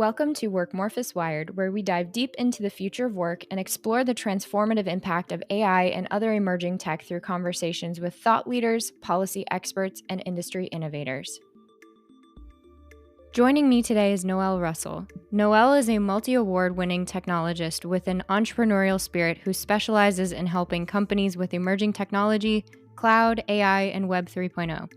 Welcome to Workmorphous Wired, where we dive deep into the future of work and explore the transformative impact of AI and other emerging tech through conversations with thought leaders, policy experts, and industry innovators. Joining me today is Noelle Russell. Noelle is a multi-award winning technologist with an entrepreneurial spirit who specializes in helping companies with emerging technology, cloud, AI, and Web 3.0.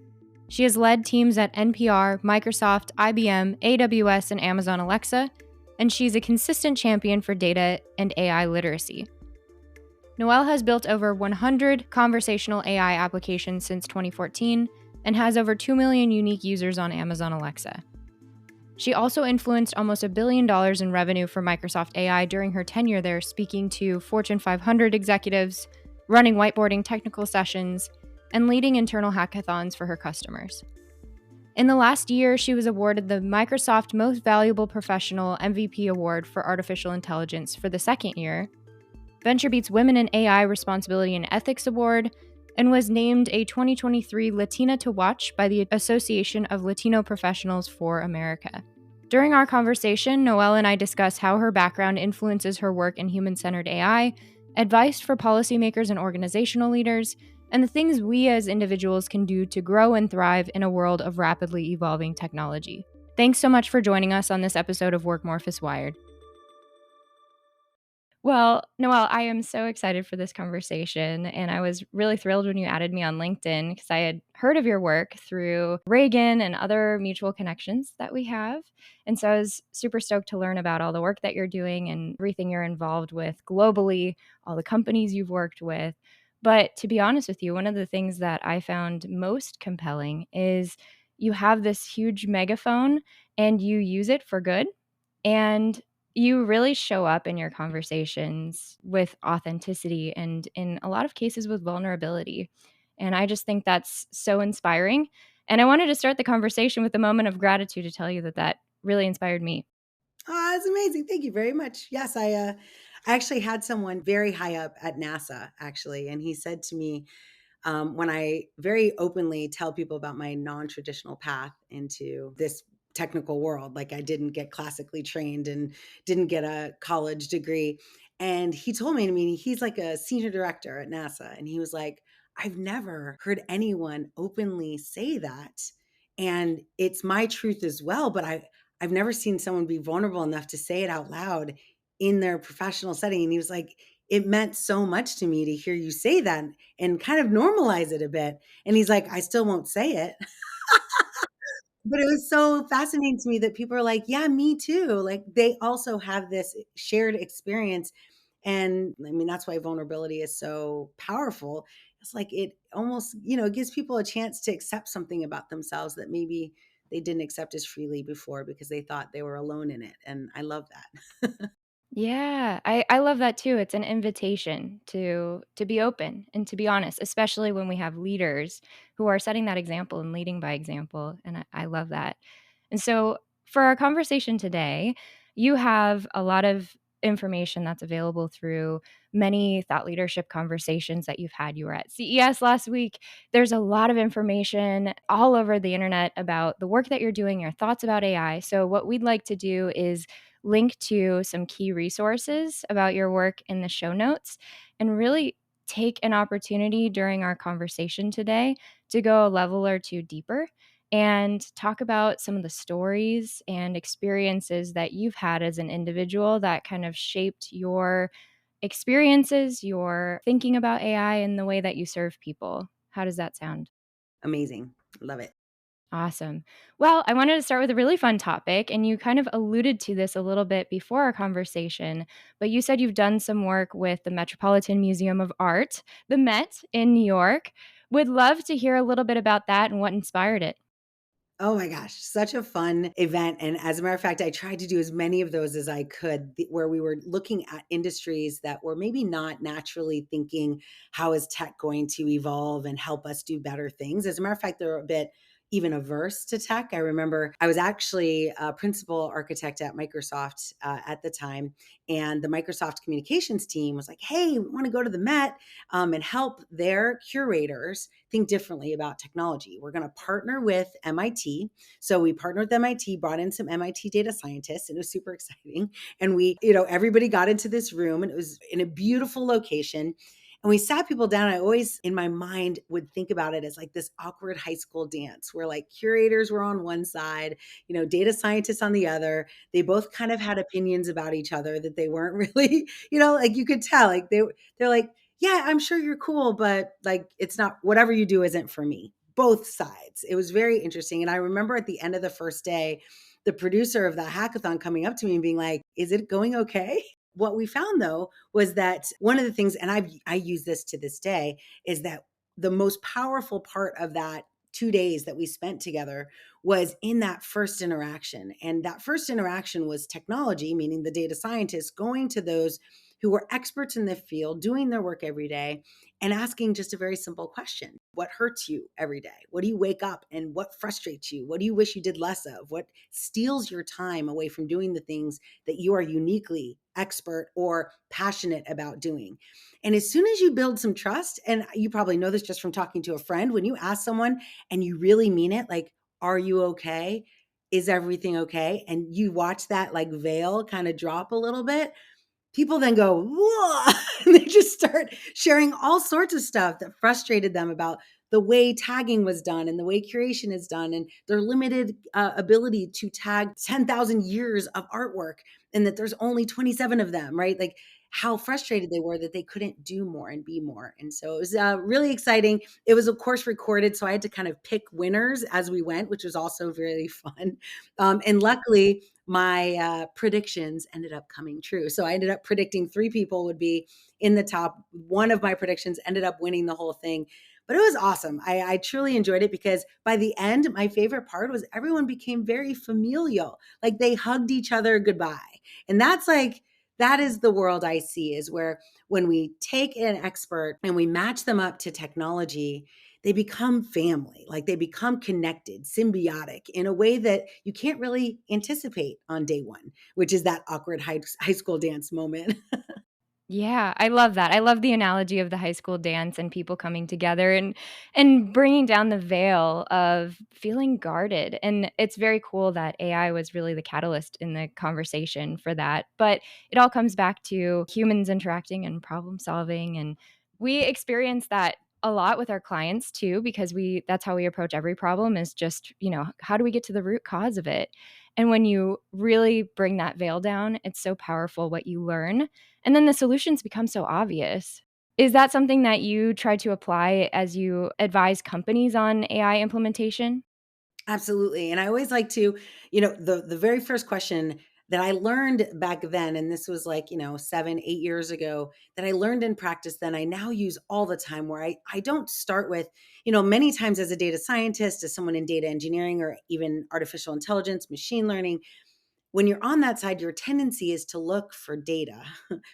She has led teams at NPR, Microsoft, IBM, AWS, and Amazon Alexa, and she's a consistent champion for data and AI literacy. Noelle has built over 100 conversational AI applications since 2014 and has over 2 million unique users on Amazon Alexa. She also influenced almost $1 billion in revenue for Microsoft AI during her tenure there, speaking to Fortune 500 executives, running whiteboarding technical sessions, and leading internal hackathons for her customers. In the last year, she was awarded the Microsoft Most Valuable Professional MVP Award for Artificial Intelligence for the second year, VentureBeat's Women in AI Responsibility and Ethics Award, and was named a 2023 Latina to Watch by the Association of Latino Professionals for America. During our conversation, Noelle and I discuss how her background influences her work in human-centered AI, advice for policymakers and organizational leaders, and the things we as individuals can do to grow and thrive in a world of rapidly evolving technology. Thanks so much for joining us on this episode of Workmorphous Wired. Well, Noelle, I am so excited for this conversation, and I was really thrilled when you added me on LinkedIn because I had heard of your work through Reagan and other mutual connections that we have. And so I was super stoked to learn about all the work that you're doing and everything you're involved with globally, all the companies you've worked with. But to be honest with you, one of the things that I found most compelling is you have this huge megaphone and you use it for good. And you really show up in your conversations with authenticity and in a lot of cases with vulnerability. And I just think that's so inspiring. And I wanted to start the conversation with a moment of gratitude to tell you that that really inspired me. Oh, that's amazing. Thank you very much. Yes, I actually had someone very high up at NASA, actually, and he said to me, when I very openly tell people about my non-traditional path into this technical world, like I didn't get classically trained and didn't get a college degree. And he told me, I mean, he's like a senior director at NASA. And he was like, I've never heard anyone openly say that. And it's my truth as well. But I've never seen someone be vulnerable enough to say it out loud in their professional setting. And he was like, it meant so much to me to hear you say that and kind of normalize it a bit. And he's like, I still won't say it. But it was so fascinating to me that people are like, yeah, me too. Like they also have this shared experience. And I mean, that's why vulnerability is so powerful. It's like it almost, it gives people a chance to accept something about themselves that maybe they didn't accept as freely before because they thought they were alone in it. And I love that. Yeah, I love that too. It's an invitation to be open and to be honest, especially when we have leaders who are setting that example and leading by example. And I love that. And so for our conversation today, you have a lot of information that's available through many thought leadership conversations that you've had. You were at CES last week. There's a lot of information all over the internet about the work that you're doing, your thoughts about AI. So what we'd like to do is link to some key resources about your work in the show notes and really take an opportunity during our conversation today to go a level or two deeper and talk about some of the stories and experiences that you've had as an individual that kind of shaped your experiences, your thinking about AI, and the way that you serve people. How does that sound? Amazing. Love it. Awesome. Well, I wanted to start with a really fun topic, and you kind of alluded to this a little bit before our conversation, but you said you've done some work with the Metropolitan Museum of Art, the Met in New York. Would love to hear a little bit about that and what inspired it. Oh my gosh, such a fun event. And as a matter of fact, I tried to do as many of those as I could, where we were looking at industries that were maybe not naturally thinking, how is tech going to evolve and help us do better things? As a matter of fact, they're a bit even averse to tech. I remember I was actually a principal architect at Microsoft at the time, and the Microsoft communications team was like, hey, we want to go to the Met and help their curators think differently about technology. We're going to partner with MIT. So we partnered with MIT, brought in some MIT data scientists, and it was super exciting. And we, everybody got into this room, and it was in a beautiful location. And we sat people down. I always, in my mind, would think about it as like this awkward high school dance where like curators were on one side, data scientists on the other. They both kind of had opinions about each other that they weren't really, like you could tell, like they're like, yeah, I'm sure you're cool, but like it's not, whatever you do isn't for me. Both sides. It was very interesting. And I remember at the end of the first day, the producer of the hackathon coming up to me and being like, is it going okay? What we found though was that one of the things, and I use this to this day, is that the most powerful part of that 2 days that we spent together was in that first interaction. And that first interaction was technology, meaning the data scientists going to those who were experts in the field, doing their work every day, and asking just a very simple question. What hurts you every day? What do you wake up and what frustrates you? What do you wish you did less of? What steals your time away from doing the things that you are uniquely expert or passionate about doing? And as soon as you build some trust, and you probably know this just from talking to a friend, when you ask someone and you really mean it, like, are you okay? Is everything okay? And you watch that like veil kind of drop a little bit, people then go, whoa, and they just start sharing all sorts of stuff that frustrated them about the way tagging was done and the way curation is done and their limited ability to tag 10,000 years of artwork and that there's only 27 of them, right? Like how frustrated they were that they couldn't do more and be more. And so it was really exciting. It was, of course, recorded. So I had to kind of pick winners as we went, which was also really fun. And luckily, my predictions ended up coming true. So I ended up predicting 3 people would be in the top. One of my predictions ended up winning the whole thing. But it was awesome. I truly enjoyed it because by the end, my favorite part was everyone became very familial. Like they hugged each other goodbye. And that's like, that is the world I see, is where when we take an expert and we match them up to technology, they become family, like they become connected, symbiotic in a way that you can't really anticipate on day one, which is that awkward high school dance moment. Yeah, I love that. I love the analogy of the high school dance and people coming together and bringing down the veil of feeling guarded. And it's very cool that AI was really the catalyst in the conversation for that. But it all comes back to humans interacting and problem solving, and we experience that a lot with our clients too, because we that's how we approach every problem, is just, how do we get to the root cause of it? And when you really bring that veil down, it's so powerful what you learn, and then the solutions become so obvious. Is that something that you try to apply as you advise companies on AI implementation? Absolutely. And I always like to, the very first question that I learned back then, and this was like, 7, 8 years ago, that I learned in practice, then I now use all the time, where I don't start with, many times as a data scientist, as someone in data engineering or even artificial intelligence, machine learning, when you're on that side, your tendency is to look for data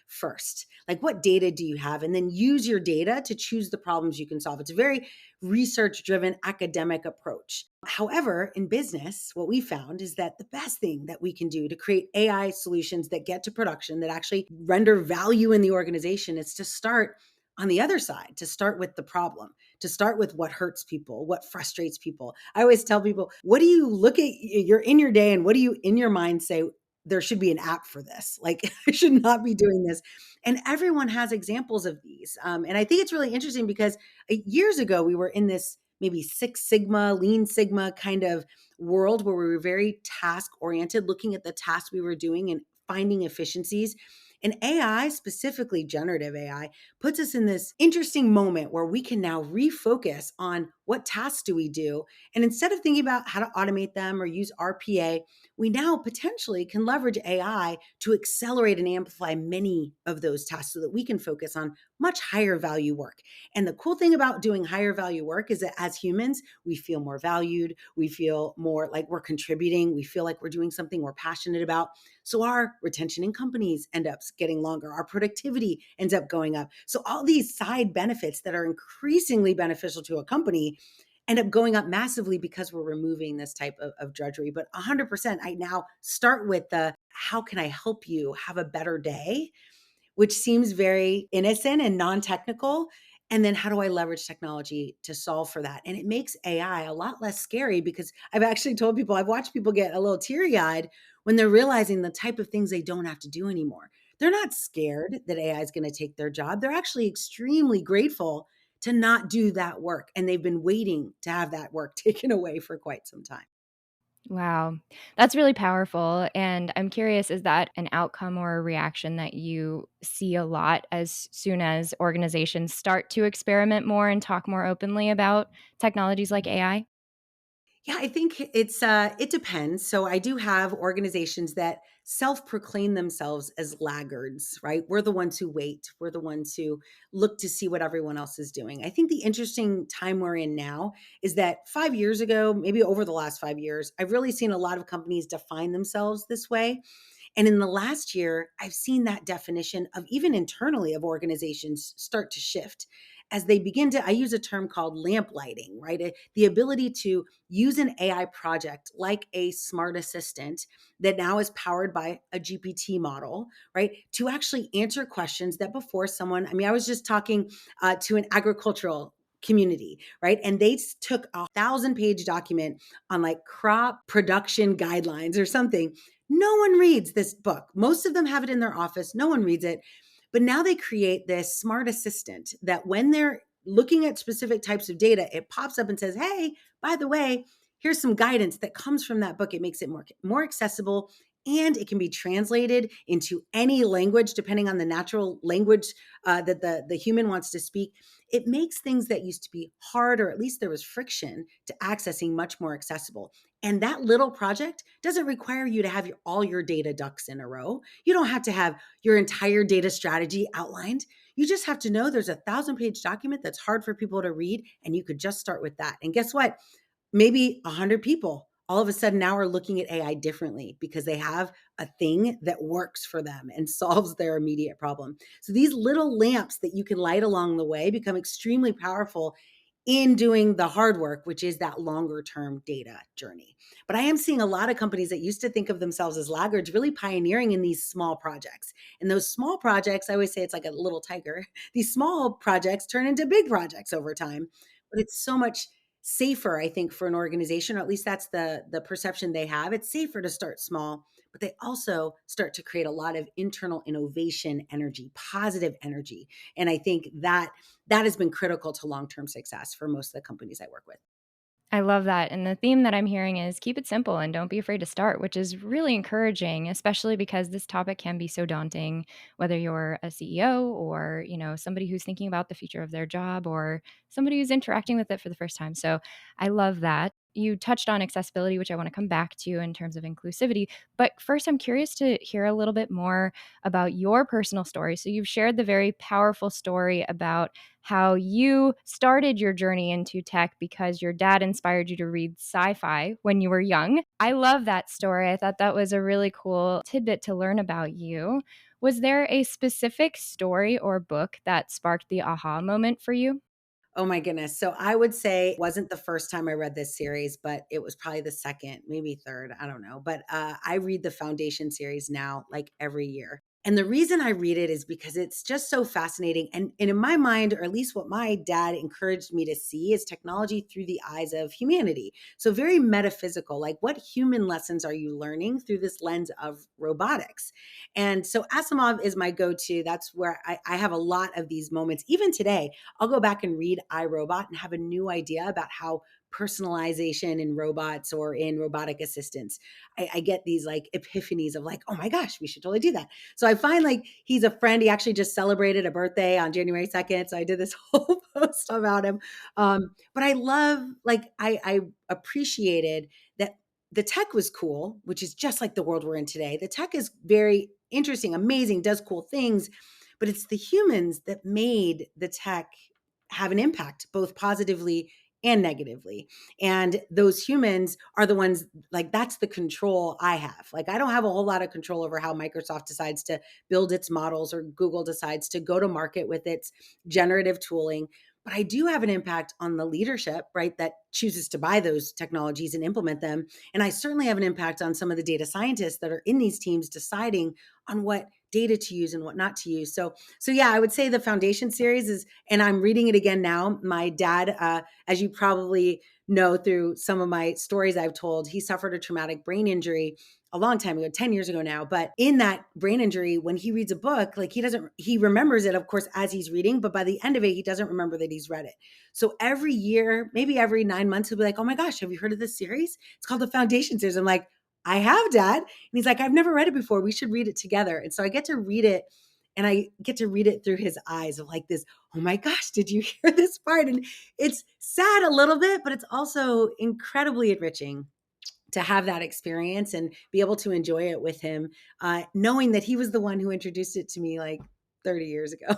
first. Like, what data do you have? And then use your data to choose the problems you can solve. It's a very research driven academic approach. However, in business, what we found is that the best thing that we can do to create AI solutions that get to production, that actually render value in the organization, is to start on the other side, to start with the problem, to start with what hurts people, what frustrates people. I always tell people, what do you look at? You're in your day, and what do you in your mind say, there should be an app for this? Like, I should not be doing this. And everyone has examples of these. And I think it's really interesting because years ago, we were in this maybe Six Sigma, Lean Sigma kind of world where we were very task oriented, looking at the tasks we were doing and finding efficiencies. And AI, specifically generative AI, puts us in this interesting moment where we can now refocus on what tasks do we do. And instead of thinking about how to automate them or use RPA, we now potentially can leverage AI to accelerate and amplify many of those tasks so that we can focus on much higher value work. And the cool thing about doing higher value work is that as humans, we feel more valued. We feel more like we're contributing. We feel like we're doing something we're passionate about. So our retention in companies end up getting longer. Our productivity ends up going up. So all these side benefits that are increasingly beneficial to a company end up going up massively because we're removing this type of drudgery. But 100%, I now start with the how can I help you have a better day, which seems very innocent and non-technical. And then how do I leverage technology to solve for that? And it makes AI a lot less scary, because I've actually told people, I've watched people get a little teary-eyed when they're realizing the type of things they don't have to do anymore. They're not scared that AI is going to take their job. They're actually extremely grateful to not do that work. And they've been waiting to have that work taken away for quite some time. Wow. That's really powerful. And I'm curious, is that an outcome or a reaction that you see a lot as soon as organizations start to experiment more and talk more openly about technologies like AI? Yeah, I think it depends. So I do have organizations that self-proclaim themselves as laggards, right? We're the ones who wait. We're the ones who look to see what everyone else is doing. I think the interesting time we're in now is that 5 years ago, maybe over the last 5 years, I've really seen a lot of companies define themselves this way. And in the last year, I've seen that definition of even internally of organizations start to shift as they begin to, I use a term called lamp lighting, right? The ability to use an AI project like a smart assistant that now is powered by a GPT model, right? To actually answer questions that before someone, I mean, I was just talking to an agricultural community, right? And they took 1,000-page document on like crop production guidelines or something. No one reads this book. Most of them have it in their office. No one reads it. But now they create this smart assistant that when they're looking at specific types of data, it pops up and says, hey, by the way, here's some guidance that comes from that book. It makes it more accessible, and it can be translated into any language depending on the natural language that the human wants to speak. It makes things that used to be hard, or at least there was friction to accessing, much more accessible. And that little project doesn't require you to have all your data ducks in a row. You don't have to have your entire data strategy outlined. You just have to know there's a 1,000-page document that's hard for people to read, and you could just start with that. And guess what? Maybe 100 people all of a sudden now are looking at AI differently because they have a thing that works for them and solves their immediate problem. So these little lamps that you can light along the way become extremely powerful in doing the hard work, which is that longer term data journey. But I am seeing a lot of companies that used to think of themselves as laggards really pioneering in these small projects. And those small projects, I always say it's like a little tiger. These small projects turn into big projects over time. But it's so much safer, I think, for an organization, or at least that's the perception they have. It's safer to start small, but they also start to create a lot of internal innovation energy, positive energy. And I think that has been critical to long-term success for most of the companies I work with. I love that. And the theme that I'm hearing is keep it simple and don't be afraid to start, which is really encouraging, especially because this topic can be so daunting, whether you're a CEO or, somebody who's thinking about the future of their job or somebody who's interacting with it for the first time. So I love that. You touched on accessibility, which I want to come back to in terms of inclusivity. But first, I'm curious to hear a little bit more about your personal story. So you've shared the very powerful story about how you started your journey into tech because your dad inspired you to read sci-fi when you were young. I love that story. I thought that was a really cool tidbit to learn about you. Was there a specific story or book that sparked the aha moment for you? Oh my goodness. So I would say it wasn't the first time I read this series, but it was probably the second, maybe third. I don't know. But I read the Foundation series now, like every year. And the reason I read it is because it's just so fascinating. And in my mind, or at least what my dad encouraged me to see, is technology through the eyes of humanity. So very metaphysical, like what human lessons are you learning through this lens of robotics? And so Asimov is my go-to. That's where I have a lot of these moments. Even today, I'll go back and read iRobot and have a new idea about how personalization in robots or in robotic assistants, I get these like epiphanies of like, oh my gosh, we should totally do that. So I find like he's a friend. He actually just celebrated a birthday on January 2nd. So I did this whole post about him. But I love, like, I appreciated that the tech was cool, which is just like the world we're in today. The tech is very interesting, amazing, does cool things, but it's the humans that made the tech have an impact, both positively and negatively. And those humans are the ones, like, that's the control I have. Like, I don't have a whole lot of control over how Microsoft decides to build its models or Google decides to go to market with its generative tooling. but I do have an impact on the leadership, right, that chooses to buy those technologies and implement them. And I certainly have an impact on some of the data scientists that are in these teams deciding on what data to use and what not to use. So yeah, I would say the Foundation series is, and I'm reading it again now. My dad, as you probably know through some of my stories I've told, he suffered a traumatic brain injury a long time ago, 10 years ago now. But in that brain injury, when he reads a book, like he remembers it, of course, as he's reading, but by the end of it, he doesn't remember that he's read it. So every year, maybe every 9 months, he'll be like, oh my gosh, have you heard of this series? It's called the Foundation series. I'm like, I have, Dad. And he's like, I've never read it before. We should read it together. And so I get to read it, and I get to read it through his eyes of like this, oh my gosh, did you hear this part? And it's sad a little bit, but it's also incredibly enriching to have that experience and be able to enjoy it with him, knowing that he was the one who introduced it to me like 30 years ago.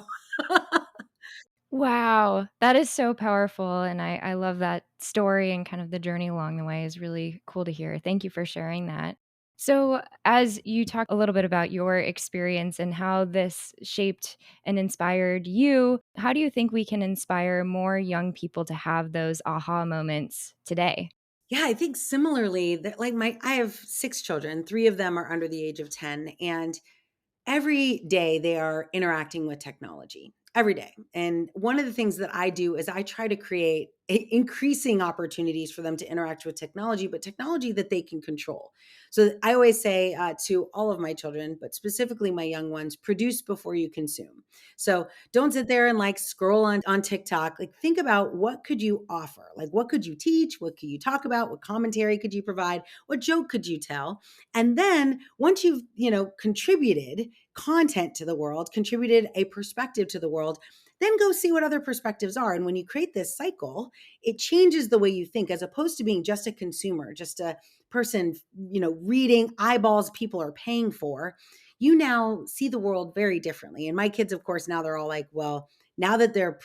Wow, that is so powerful, and I love that story, and kind of the journey along the way is really cool to hear. Thank you for sharing that. So, as you talk a little bit about your experience and how this shaped and inspired you, how do you think we can inspire more young people to have those aha moments today? Yeah, I think similarly that like I have 6 children, 3 of them are under the age of 10, and every day they are interacting with technology every day. And one of the things that I do is I try to create increasing opportunities for them to interact with technology, but technology that they can control. So I always say to all of my children, but specifically my young ones, produce before you consume. So don't sit there and like scroll on TikTok. Like think about what could you offer? Like what could you teach? What could you talk about? What commentary could you provide? What joke could you tell? And then once you've, contributed content to the world, contributed a perspective to the world, then go see what other perspectives are. And when you create this cycle, it changes the way you think as opposed to being just a consumer, just a person, reading eyeballs people are paying for. You now see the world very differently. And my kids, of course, now they're all like, well, now that they're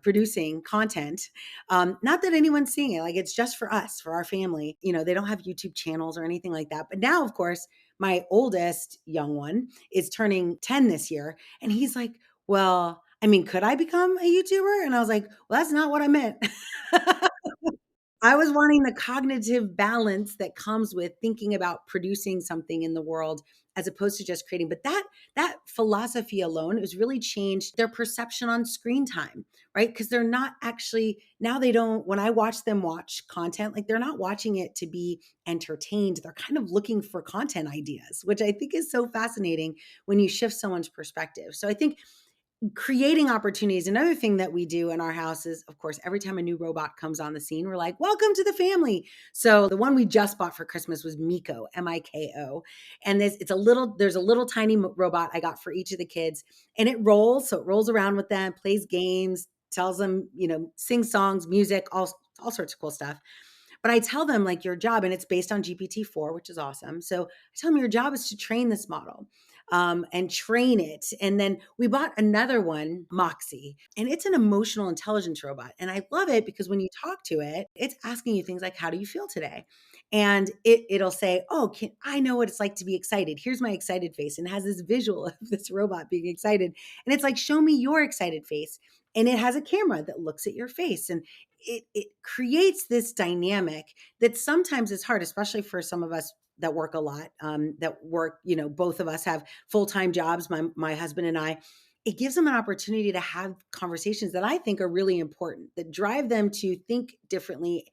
producing content, not that anyone's seeing it, like it's just for us, for our family. They don't have YouTube channels or anything like that. But now, of course, my oldest young one is turning 10 this year, and he's like, well, I mean, could I become a YouTuber? And I was like, well, that's not what I meant. I was wanting the cognitive balance that comes with thinking about producing something in the world as opposed to just creating. But that philosophy alone has really changed their perception on screen time, right? Because they're not actually now they don't when I watch them watch content, like they're not watching it to be entertained. They're kind of looking for content ideas, which I think is so fascinating when you shift someone's perspective. So I think creating opportunities. Another thing that we do in our house is, of course, every time a new robot comes on the scene, we're like, welcome to the family. So the one we just bought for Christmas was Miko, Miko. And there's a little tiny robot I got for each of the kids, and it rolls. So it rolls around with them, plays games, tells them, sings songs, music, all sorts of cool stuff. But I tell them like your job, and it's based on GPT-4, which is awesome. So I tell them your job is to train this model, and train it. And then we bought another one, Moxie, and it's an emotional intelligence robot. And I love it because when you talk to it, it's asking you things like, how do you feel today? And it'll say, oh, I know what it's like to be excited. Here's my excited face. And it has this visual of this robot being excited. And it's like, show me your excited face. And it has a camera that looks at your face. And it creates this dynamic that sometimes is hard, especially for some of us that work a lot, that work, both of us have full-time jobs, my husband and I. It gives them an opportunity to have conversations that I think are really important, that drive them to think differently,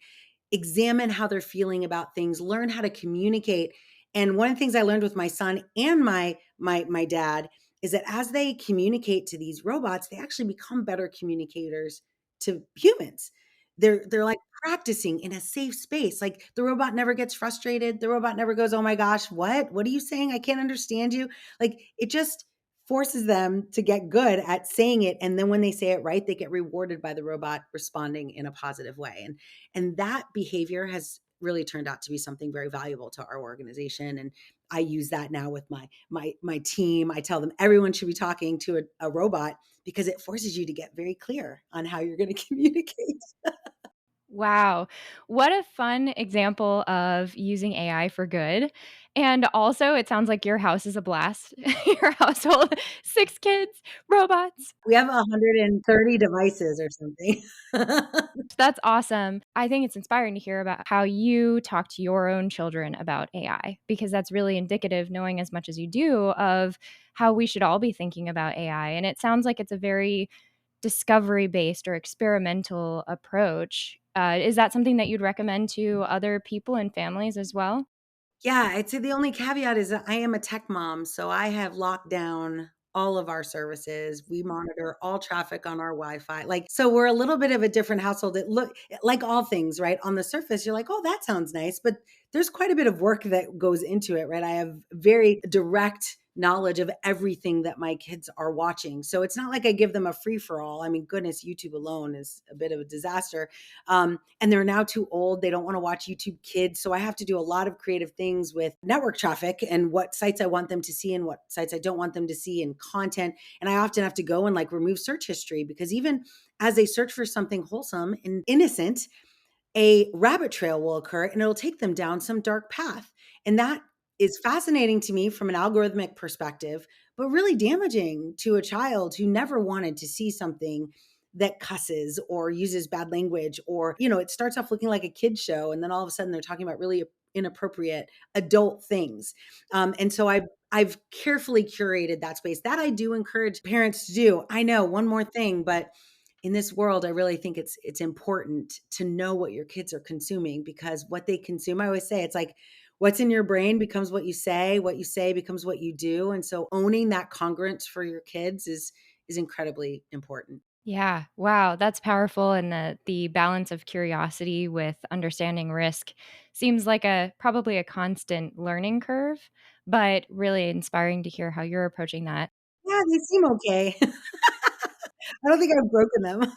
examine how they're feeling about things, learn how to communicate. And one of the things I learned with my son and my dad is that as they communicate to these robots, they actually become better communicators to humans. They're like practicing in a safe space. Like the robot never gets frustrated. The robot never goes, "Oh my gosh, what? What are you saying? I can't understand you." Like it just forces them to get good at saying it, and then when they say it right, they get rewarded by the robot responding in a positive way. And that behavior has really turned out to be something very valuable to our organization. And I use that now with my team. I tell them everyone should be talking to a robot because it forces you to get very clear on how you're going to communicate. Wow. What a fun example of using AI for good. And also, it sounds like your house is a blast. Your household, 6 kids, robots. We have 130 devices or something. That's awesome. I think it's inspiring to hear about how you talk to your own children about AI, because that's really indicative, knowing as much as you do, of how we should all be thinking about AI. And it sounds like it's a very discovery based or experimental approach. Is that something that you'd recommend to other people and families as well? Yeah, I'd say the only caveat is that I am a tech mom, so I have locked down all of our services. We monitor all traffic on our Wi-Fi. Like, so we're a little bit of a different household. It look like all things, right? On the surface, you're like, "Oh, that sounds nice," but there's quite a bit of work that goes into it, right? I have very direct knowledge of everything that my kids are watching. So it's not like I give them a free for all. I mean, goodness, YouTube alone is a bit of a disaster. And they're now too old. They don't want to watch YouTube Kids. So I have to do a lot of creative things with network traffic and what sites I want them to see and what sites I don't want them to see and content. And I often have to go and like remove search history because even as they search for something wholesome and innocent, a rabbit trail will occur and it'll take them down some dark path. And that is fascinating to me from an algorithmic perspective, but really damaging to a child who never wanted to see something that cusses or uses bad language, or, it starts off looking like a kid show. And then all of a sudden they're talking about really inappropriate adult things. And so I've carefully curated that space that I do encourage parents to do. I know one more thing, but in this world, I really think it's important to know what your kids are consuming, because what they consume, I always say, it's like what's in your brain becomes what you say becomes what you do. And so owning that congruence for your kids is incredibly important. Yeah. Wow, that's powerful, and the balance of curiosity with understanding risk seems like a probably a constant learning curve, but really inspiring to hear how you're approaching that. Yeah, they seem okay. I don't think I've broken them.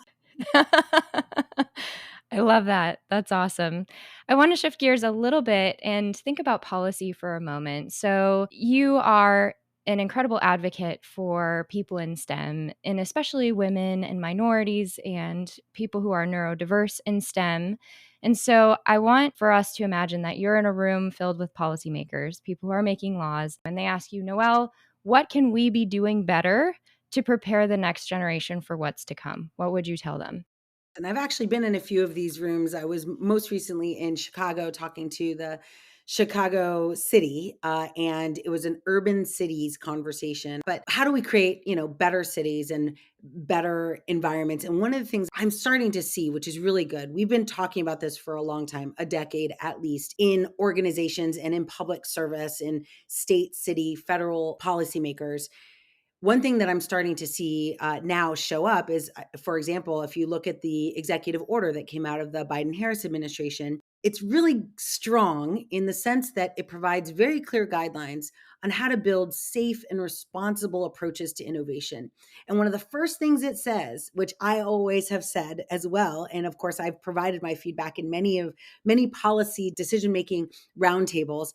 I love that. That's awesome. I want to shift gears a little bit and think about policy for a moment. So, you are an incredible advocate for people in STEM, and especially women and minorities and people who are neurodiverse in STEM. And so, I want for us to imagine that you're in a room filled with policymakers, people who are making laws, and they ask you, Noelle, what can we be doing better to prepare the next generation for what's to come? What would you tell them? And I've actually been in a few of these rooms. I was most recently in Chicago talking to the Chicago city, and it was an urban cities conversation. But how do we create, better cities and better environments? And one of the things I'm starting to see, which is really good, we've been talking about this for a long time, a decade at least, in organizations and in public service, in state, city, federal policymakers. One thing that I'm starting to see now show up is, for example, if you look at the executive order that came out of the Biden Harris administration, it's really strong in the sense that it provides very clear guidelines on how to build safe and responsible approaches to innovation. And one of the first things it says, which I always have said as well, and of course I've provided my feedback in many policy decision making roundtables,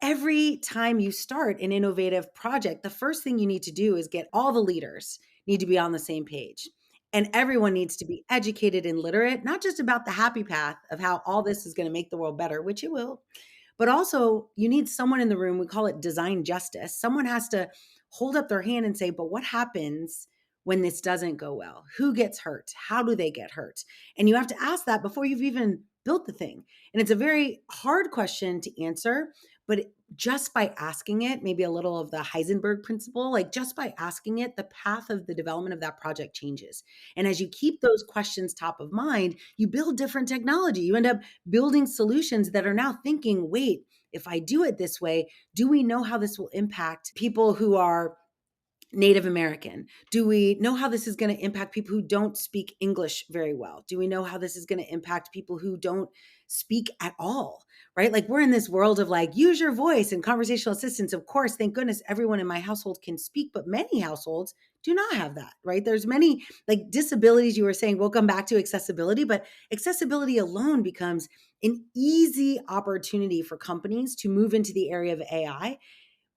every time you start an innovative project, the first thing you need to do is get all the leaders need to be on the same page. And everyone needs to be educated and literate, not just about the happy path of how all this is going to make the world better, which it will, but also you need someone in the room. We call it design justice. Someone has to hold up their hand and say, but what happens when this doesn't go well? Who gets hurt? How do they get hurt? And you have to ask that before you've even built the thing. And it's a very hard question to answer, but just by asking it, maybe a little of the Heisenberg principle, like just by asking it, the path of the development of that project changes. And as you keep those questions top of mind, you build different technology. You end up building solutions that are now thinking, wait, if I do it this way, do we know how this will impact people who are Native American? Do we know how this is going to impact people who don't speak English very well? Do we know how this is going to impact people who don't speak at all? Right? Like, we're in this world of like, use your voice and conversational assistance. Of course, thank goodness everyone in my household can speak, but many households do not have that, right? There's many like disabilities. You were saying, we'll come back to accessibility, but accessibility alone becomes an easy opportunity for companies to move into the area of AI.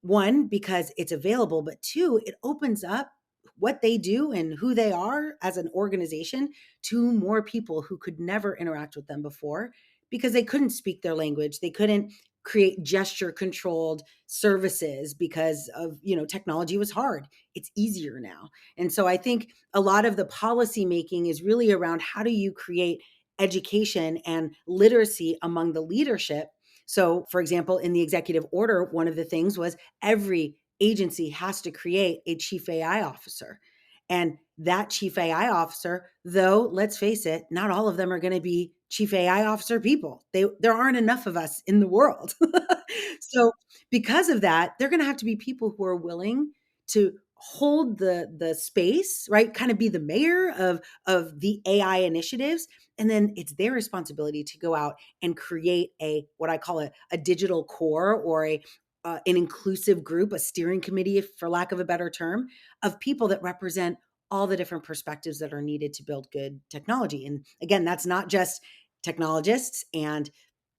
One, because it's available, but two, it opens up what they do and who they are as an organization to more people who could never interact with them before because they couldn't speak their language. They couldn't create gesture controlled services because of, technology was hard. It's easier now. And so I think a lot of the policy making is really around how do you create education and literacy among the leadership. So, for example, in the executive order, one of the things was every agency has to create a chief AI officer. And that chief AI officer, though, let's face it, not all of them are going to be chief AI officer people. There aren't enough of us in the world. So, because of that, they're going to have to be people who are willing to hold the space, right? Kind of be the mayor of the AI initiatives, and then it's their responsibility to go out and create a what I call a digital core or an inclusive group, a steering committee, for lack of a better term, of people that represent all the different perspectives that are needed to build good technology. And again, that's not just technologists and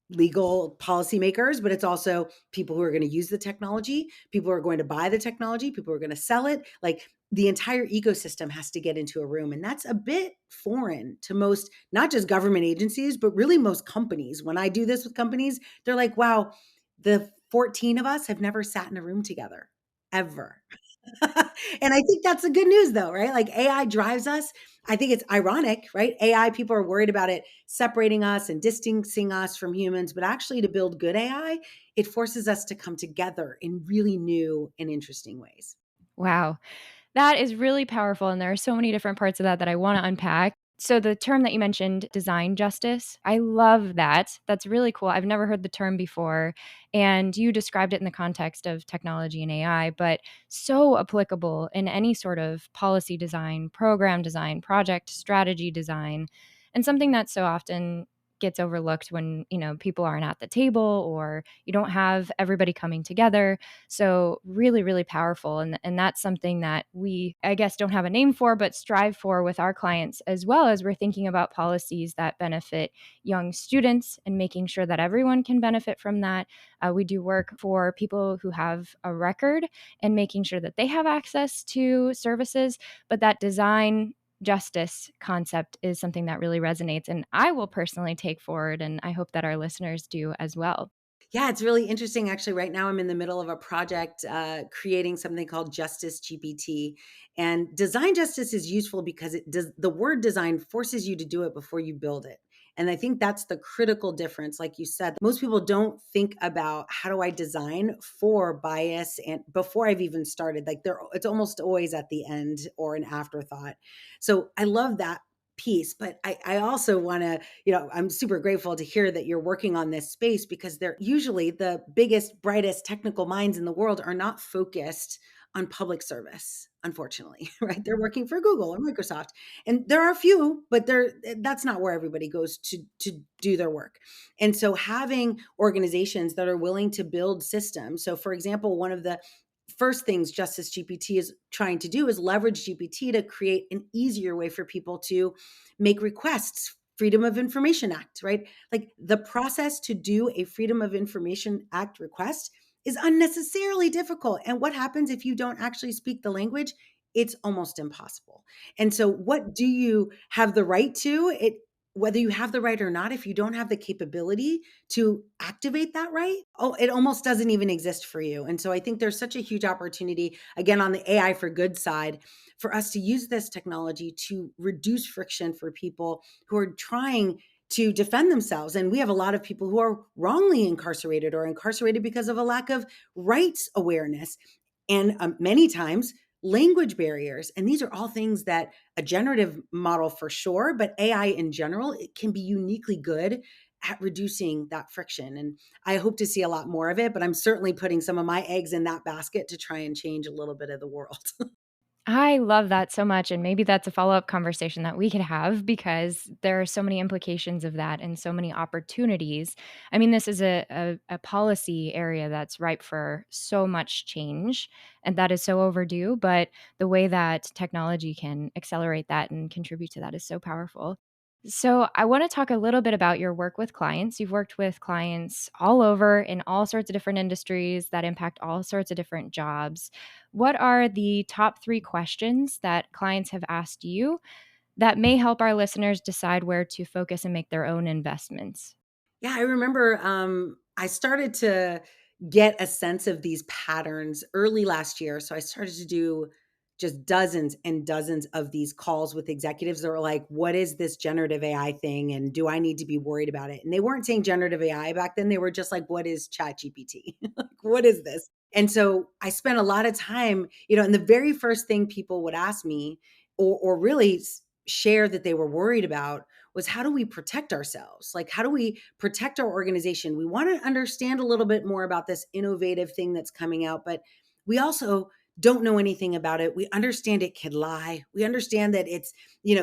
legal policymakers, but it's also people who are going to use the technology, people who are going to buy the technology, people who are going to sell it. Like the entire ecosystem has to get into a room. And that's a bit foreign to most, not just government agencies, but really most companies. When I do this with companies, they're like, wow, the 14 of us have never sat in a room together ever. And I think that's the good news though, right? Like AI drives us. I think it's ironic, right? AI, people are worried about it separating us and distancing us from humans, but actually to build good AI, it forces us to come together in really new and interesting ways. Wow. That is really powerful, and there are so many different parts of that that I wanna unpack. So the term that you mentioned, design justice, I love that. That's really cool. I've never heard the term before, and you described it in the context of technology and AI, but so applicable in any sort of policy design, program design, project strategy design, and something that so often gets overlooked when, people aren't at the table or you don't have everybody coming together. So really, really powerful. And that's something that we, I guess, don't have a name for, but strive for with our clients, as well as we're thinking about policies that benefit young students and making sure that everyone can benefit from that. We do work for people who have a record and making sure that they have access to services, but that design justice concept is something that really resonates and I will personally take forward, and I hope that our listeners do as well. Yeah, it's really interesting. Actually, right now I'm in the middle of a project creating something called Justice GPT. And design justice is useful because it does the word design forces you to do it before you build it. And I think that's the critical difference. Like you said, most people don't think about how do I design for bias and before I've even started. Like it's almost always at the end or an afterthought. So I love that piece, but I also want to, I'm super grateful to hear that you're working on this space because they're usually the biggest, brightest technical minds in the world are not focused on public service, unfortunately, right? They're working for Google or Microsoft. And there are a few, but that's not where everybody goes to do their work. And so having organizations that are willing to build systems. So for example, one of the first things Justice GPT is trying to do is leverage GPT to create an easier way for people to make requests. Freedom of Information Act, right? Like the process to do a Freedom of Information Act request is unnecessarily difficult. And what happens if you don't actually speak the language? It's almost impossible. And so, what do you have the right to? Whether you have the right or not, if you don't have the capability to activate that right, it almost doesn't even exist for you. And so I think there's such a huge opportunity, again, on the AI for good side, for us to use this technology to reduce friction for people who are trying to defend themselves. And we have a lot of people who are wrongly incarcerated or incarcerated because of a lack of rights awareness. And many times, language barriers. And these are all things that a generative model for sure, but AI in general, it can be uniquely good at reducing that friction. And I hope to see a lot more of it, but I'm certainly putting some of my eggs in that basket to try and change a little bit of the world. I love that so much, and maybe that's a follow-up conversation that we could have because there are so many implications of that and so many opportunities. I mean, this is a policy area that's ripe for so much change, and that is so overdue, but the way that technology can accelerate that and contribute to that is so powerful. So, I want to talk a little bit about your work with clients. You've worked with clients all over in all sorts of different industries that impact all sorts of different jobs. What are the top 3 questions that clients have asked you that may help our listeners decide where to focus and make their own investments? Yeah, I remember I started to get a sense of these patterns early last year. So I started to do just dozens and dozens of these calls with executives that were like, what is this generative AI thing? And do I need to be worried about it? And they weren't saying generative AI back then. They were just like, what is chat GPT? Like, what is this? And so I spent a lot of time, and the very first thing people would ask me or really share that they were worried about was, how do we protect ourselves? Like, how do we protect our organization? We want to understand a little bit more about this innovative thing that's coming out, but we also don't know anything about it. We understand it could lie. We understand that it's,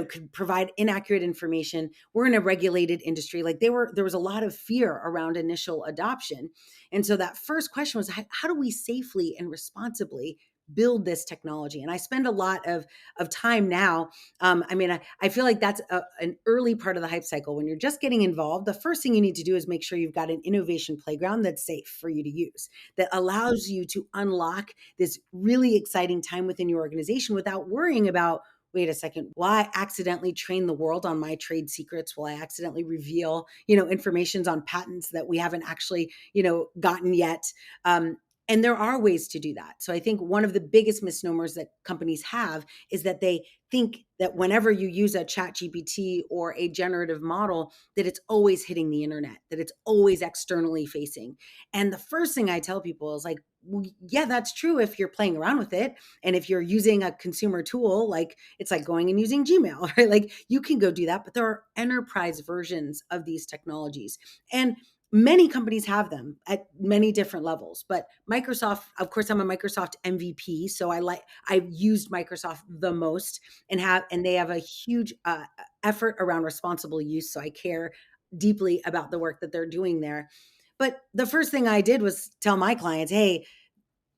could provide inaccurate information. We're in a regulated industry. Like, there was a lot of fear around initial adoption. And so that first question was, how do we safely and responsibly build this technology? And I spend a lot of time now. I feel like that's an early part of the hype cycle. When you're just getting involved, the first thing you need to do is make sure you've got an innovation playground that's safe for you to use, that allows you to unlock this really exciting time within your organization without worrying about, wait a second, will I accidentally train the world on my trade secrets? Will I accidentally reveal, informations on patents that we haven't actually, gotten yet? And there are ways to do that. So I think one of the biggest misnomers that companies have is that they think that whenever you use a chat GPT or a generative model, that it's always hitting the internet, that it's always externally facing. And the first thing I tell people is like, well, yeah, that's true if you're playing around with it. And if you're using a consumer tool, like it's like going and using Gmail, right? Like you can go do that, but there are enterprise versions of these technologies. And many companies have them at many different levels, but Microsoft, of course, I'm a Microsoft MVP. So I've used Microsoft the most and they have a huge effort around responsible use. So I care deeply about the work that they're doing there. But the first thing I did was tell my clients, hey,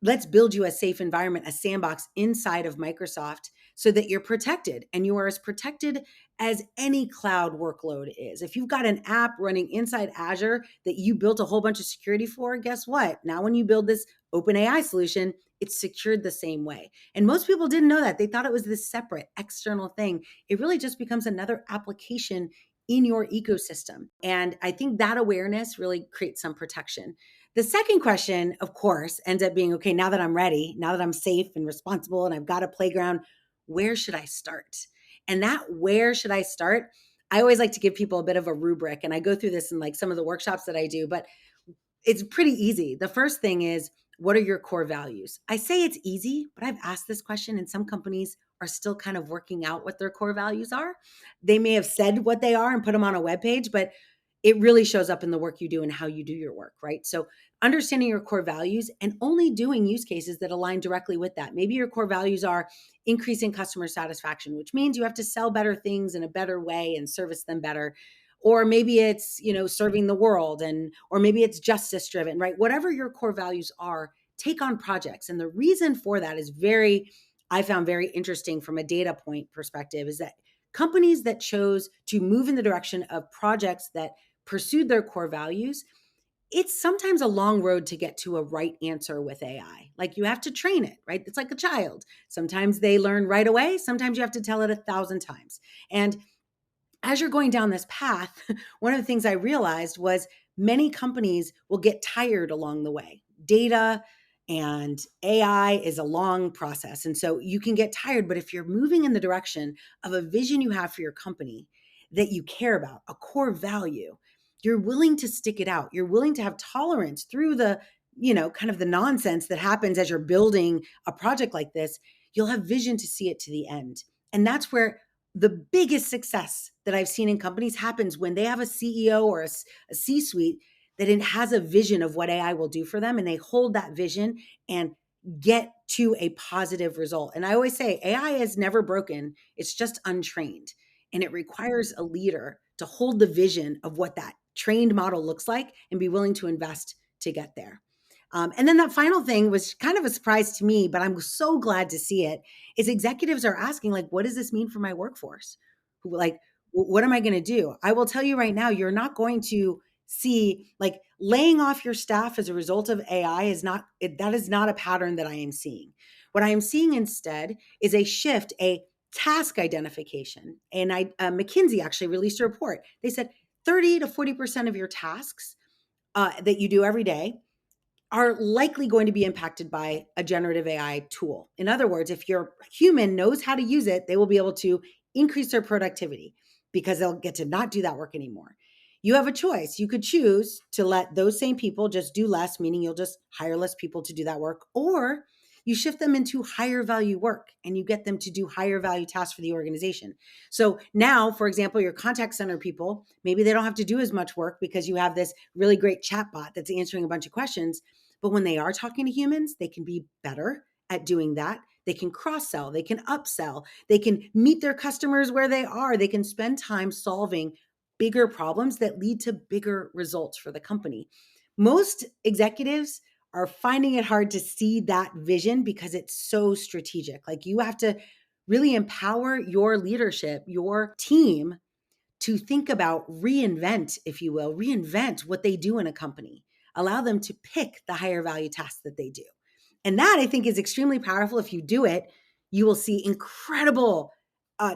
let's build you a safe environment, a sandbox inside of Microsoft so that you're protected and you are as protected as any cloud workload is. If you've got an app running inside Azure that you built a whole bunch of security for, guess what? Now, when you build this OpenAI solution, it's secured the same way. And most people didn't know that. They thought it was this separate external thing. It really just becomes another application in your ecosystem. And I think that awareness really creates some protection. The second question, of course, ends up being, okay, now that I'm ready, now that I'm safe and responsible and I've got a playground, where should I start? And that where should I start? I always like to give people a bit of a rubric, and I go through this in like some of the workshops that I do, but it's pretty easy. The first thing is, what are your core values? I say it's easy, but I've asked this question and some companies are still kind of working out what their core values are. They may have said what they are and put them on a web page, but it really shows up in the work you do and how you do your work, right? So understanding your core values and only doing use cases that align directly with that. Maybe your core values are increasing customer satisfaction, which means you have to sell better things in a better way and service them better. Or maybe it's, serving the world, or maybe it's justice driven, right? Whatever your core values are, take on projects. And the reason for that is I found very interesting from a data point perspective, is that companies that chose to move in the direction of projects that pursued their core values, it's sometimes a long road to get to a right answer with AI. Like, you have to train it, right? It's like a child. Sometimes they learn right away. Sometimes you have to tell it 1,000 times. And as you're going down this path, one of the things I realized was many companies will get tired along the way. Data and AI is a long process. And so you can get tired, but if you're moving in the direction of a vision you have for your company that you care about, a core value, you're willing to stick it out. You're willing to have tolerance through the, kind of the nonsense that happens as you're building a project like this. You'll have vision to see it to the end. And that's where the biggest success that I've seen in companies happens when they have a CEO or a C-suite that it has a vision of what AI will do for them, and they hold that vision and get to a positive result. And I always say AI is never broken, it's just untrained. And it requires a leader to hold the vision of what that trained model looks like and be willing to invest to get there. And then that final thing was kind of a surprise to me, but I'm so glad to see it, is executives are asking, like, what does this mean for my workforce? Who, like, What am I going to do? I will tell you right now, you're not going to see like laying off your staff as a result of AI is not, that is not a pattern that I am seeing. What I am seeing instead is a shift, a task identification. And McKinsey actually released a report. They said 30 to 40% of your tasks that you do every day are likely going to be impacted by a generative AI tool. In other words, if your human knows how to use it, they will be able to increase their productivity because they'll get to not do that work anymore. You have a choice. You could choose to let those same people just do less, meaning you'll just hire less people to do that work, or you shift them into higher value work and you get them to do higher value tasks for the organization. So now, for example, your contact center people, maybe they don't have to do as much work because you have this really great chatbot that's answering a bunch of questions. But when they are talking to humans, they can be better at doing that. They can cross sell, they can upsell, they can meet their customers where they are, they can spend time solving bigger problems that lead to bigger results for the company. Most executives are finding it hard to see that vision because it's so strategic. Like you have to really empower your leadership, your team to think about reinvent, if you will, reinvent what they do in a company, allow them to pick the higher value tasks that they do. And that I think is extremely powerful. If you do it, you will see incredible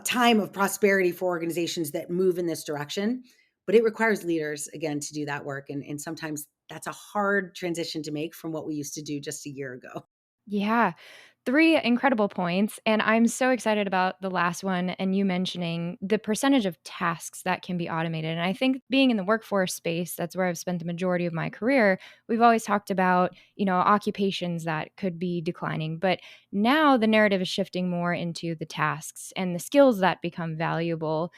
time of prosperity for organizations that move in this direction. But it requires leaders, again, to do that work. And sometimes that's a hard transition to make from what we used to do just a year ago. Yeah. 3 incredible points, and I'm so excited about the last one and you mentioning the percentage of tasks that can be automated, and I think being in the workforce space, that's where I've spent the majority of my career, we've always talked about, occupations that could be declining, but now the narrative is shifting more into the tasks and the skills that become valuable,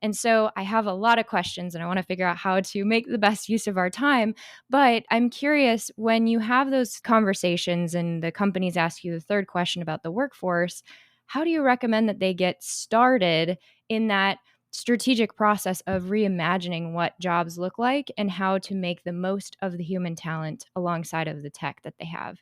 and so I have a lot of questions, and I wanna figure out how to make the best use of our time, but I'm curious, when you have those conversations and the companies ask you the third question about the workforce, how do you recommend that they get started in that strategic process of reimagining what jobs look like and how to make the most of the human talent alongside of the tech that they have?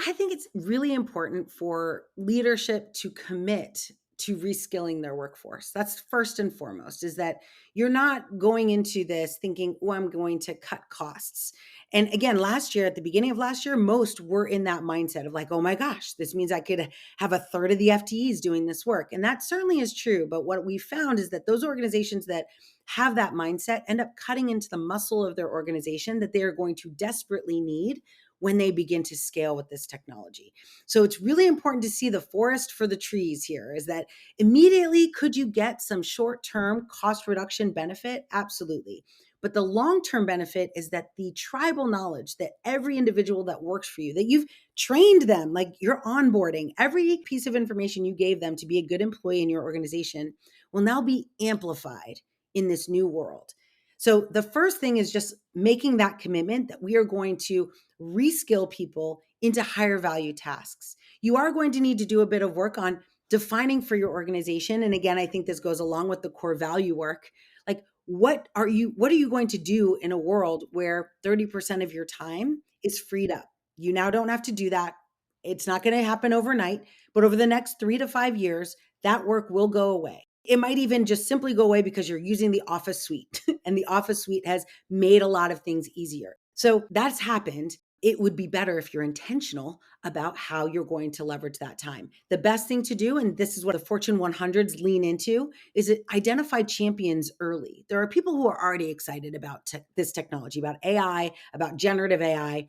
I think it's really important for leadership to commit to reskilling their workforce. That's first and foremost, is that you're not going into this thinking, oh, I'm going to cut costs. And again, last year, at the beginning of last year, most were in that mindset of like, oh my gosh, this means I could have a third of the FTEs doing this work. And that certainly is true. But what we found is that those organizations that have that mindset end up cutting into the muscle of their organization that they are going to desperately need when they begin to scale with this technology. So it's really important to see the forest for the trees here, is that immediately could you get some short-term cost reduction benefit? Absolutely. But the long-term benefit is that the tribal knowledge that every individual that works for you, that you've trained them, like you're onboarding, every piece of information you gave them to be a good employee in your organization will now be amplified in this new world. So the first thing is just making that commitment that we are going to reskill people into higher value tasks. You are going to need to do a bit of work on defining for your organization. And again, I think this goes along with the core value work. Like, what are you going to do in a world where 30% of your time is freed up? You now don't have to do that. It's not going to happen overnight, but over the next 3 to 5 years, that work will go away. It might even just simply go away because you're using the Office suite and the Office suite has made a lot of things easier. So that's happened. It would be better if you're intentional about how you're going to leverage that time. The best thing to do, and this is what the Fortune 100s lean into, is identify champions early. There are people who are already excited about this technology, about AI, about generative AI.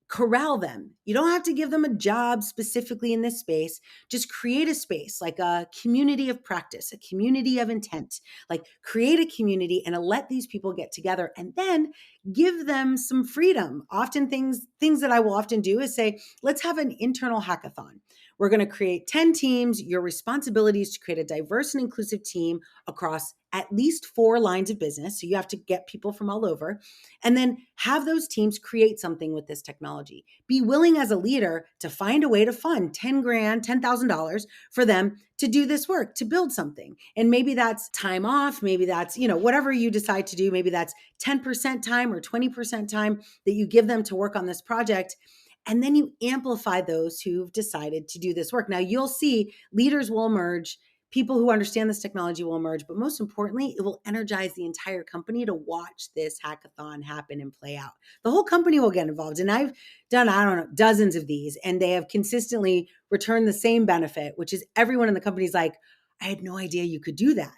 Corral them. You don't have to give them a job specifically in this space. Just create a space, like a community of practice, a community of intent. Like create a community and let these people get together and then give them some freedom. Often things that I will often do is say, let's have an internal hackathon. We're going to create 10 teams. Your responsibility is to create a diverse and inclusive team across at least 4 lines of business. So you have to get people from all over and then have those teams create something with this technology. Be willing as a leader to find a way to fund 10 grand, $10,000 for them to do this work, to build something. And maybe that's time off. Maybe that's, whatever you decide to do. Maybe that's 10% time or 20% time that you give them to work on this project. And then you amplify those who've decided to do this work. Now you'll see leaders will emerge people who understand this technology will emerge, but most importantly, it will energize the entire company to watch this hackathon happen and play out. The whole company will get involved. And I've done, I don't know, dozens of these, and they have consistently returned the same benefit, which is everyone in the company is like, I had no idea you could do that.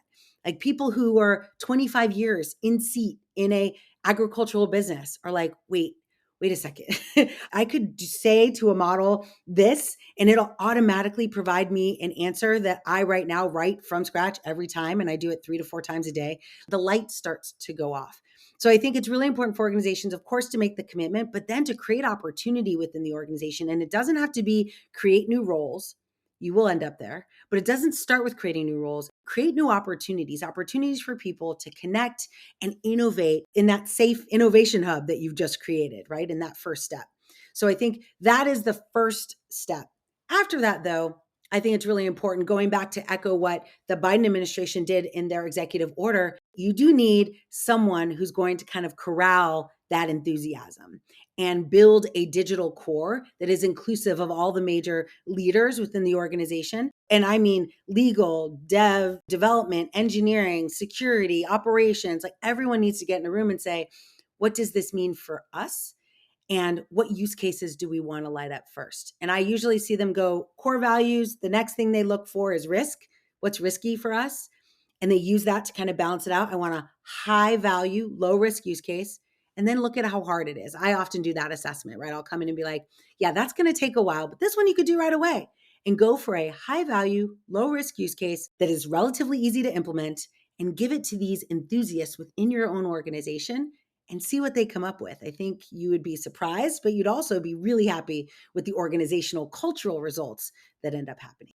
Like people who are 25 years in seat in a agricultural business are like, wait a second. I could say to a model this, and it'll automatically provide me an answer that I right now write from scratch every time. And I do it 3 to 4 times a day. The light starts to go off. So I think it's really important for organizations, of course, to make the commitment, but then to create opportunity within the organization. And it doesn't have to be create new roles. You will end up there, but it doesn't start with creating new roles. Create new opportunities for people to connect and innovate in that safe innovation hub that you've just created, right? In that first step. So I think that is the first step. After that, though, I think it's really important, going back to echo what the Biden administration did in their executive order, you do need someone who's going to kind of corral that enthusiasm and build a digital core that is inclusive of all the major leaders within the organization. And I mean legal, dev, development, engineering, security, operations, like everyone needs to get in a room and say, what does this mean for us? And what use cases do we want to light up first? And I usually see them go core values. The next thing they look for is risk. What's risky for us? And they use that to kind of balance it out. I want a high value, low risk use case. And then look at how hard it is. I often do that assessment, right? I'll come in and be like, yeah, that's going to take a while, but this one you could do right away. And go for a high value, low risk use case that is relatively easy to implement, and give it to these enthusiasts within your own organization and see what they come up with. I think you would be surprised, but you'd also be really happy with the organizational cultural results that end up happening.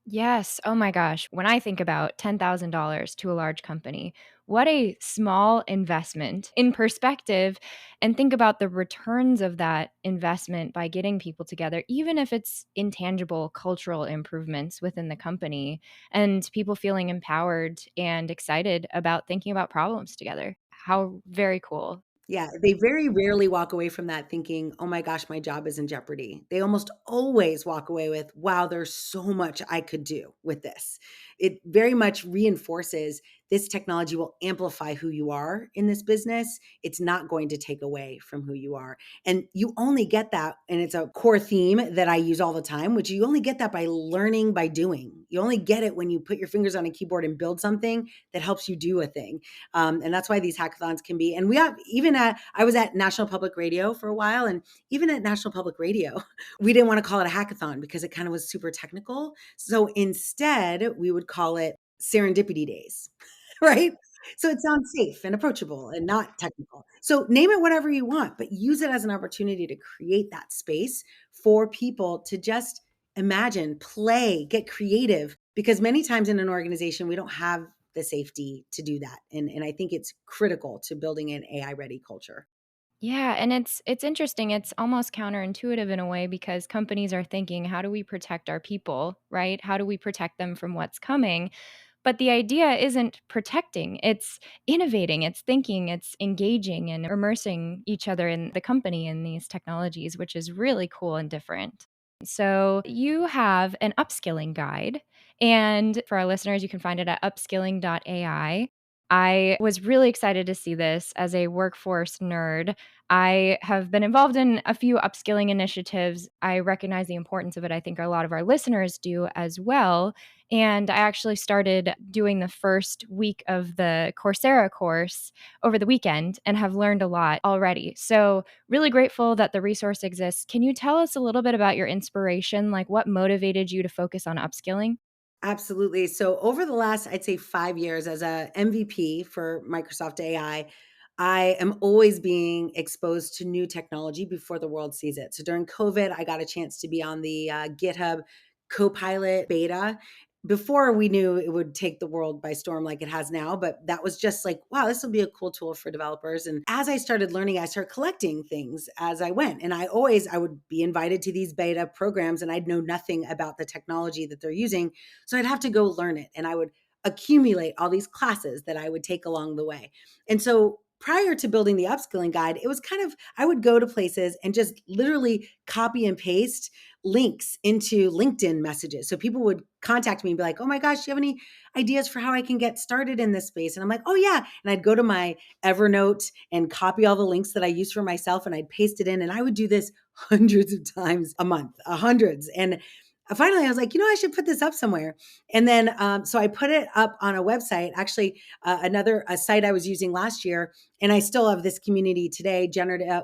Yes. Oh my gosh. When I think about $10,000 to a large company, what a small investment in perspective, and think about the returns of that investment by getting people together, even if it's intangible cultural improvements within the company and people feeling empowered and excited about thinking about problems together. How very cool. Yeah, they very rarely walk away from that thinking, "Oh my gosh, my job is in jeopardy." They almost always walk away with, "Wow, there's so much I could do with this." It very much reinforces this technology will amplify who you are in this business. It's not going to take away from who you are. And you only get that, and it's a core theme that I use all the time, which you only get that by learning by doing. You only get it when you put your fingers on a keyboard and build something that helps you do a thing. And that's why these hackathons can be, and we have even at, I was at National Public Radio for a while, and even at National Public Radio, we didn't want to call it a hackathon because it kind of was super technical. So instead, we would call it serendipity days, right? So it sounds safe and approachable and not technical. So name it whatever you want, but use it as an opportunity to create that space for people to just imagine, play, get creative. Because many times in an organization, we don't have the safety to do that. And I think it's critical to building an AI ready culture. Yeah, and it's interesting. It's almost counterintuitive in a way because companies are thinking, how do we protect our people, right? How do we protect them from what's coming? But the idea isn't protecting, it's innovating, it's thinking, it's engaging and immersing each other in the company in these technologies, which is really cool and different. So, you have an upskilling guide. And for our listeners, you can find it at upskilling.ai. I was really excited to see this as a workforce nerd. I have been involved in a few upskilling initiatives. I recognize the importance of it. I think a lot of our listeners do as well. And I actually started doing the first week of the Coursera course over the weekend and have learned a lot already. So, really grateful that the resource exists. Can you tell us a little bit about your inspiration? Like, what motivated you to focus on upskilling? Absolutely. So over the last, I'd say 5 years as a MVP for Microsoft I am always being exposed to new technology before the world sees it. So during COVID, I got a chance to be on the GitHub Copilot beta before we knew it would take the world by storm like it has now. But that was just like, wow, this will be a cool tool for developers. And as I started learning, I started collecting things as I went. And I would be invited to these beta programs and I'd know nothing about the technology that they're using. So I'd have to go learn it. And I would accumulate all these classes that I would take along the way. And so prior to building the upskilling guide, it was kind of, I would go to places and just literally copy and paste links into LinkedIn messages. So people would contact me and be like, oh my gosh, do you have any ideas for how I can get started in this space? And I'm like, oh yeah. And I'd go to my Evernote and copy all the links that I use for myself and I'd paste it in. And I would do this hundreds of times a month, hundreds. And finally I was like, I should put this up somewhere. And then, so I put it up on a website, actually, a site I was using last year. And I still have this community today,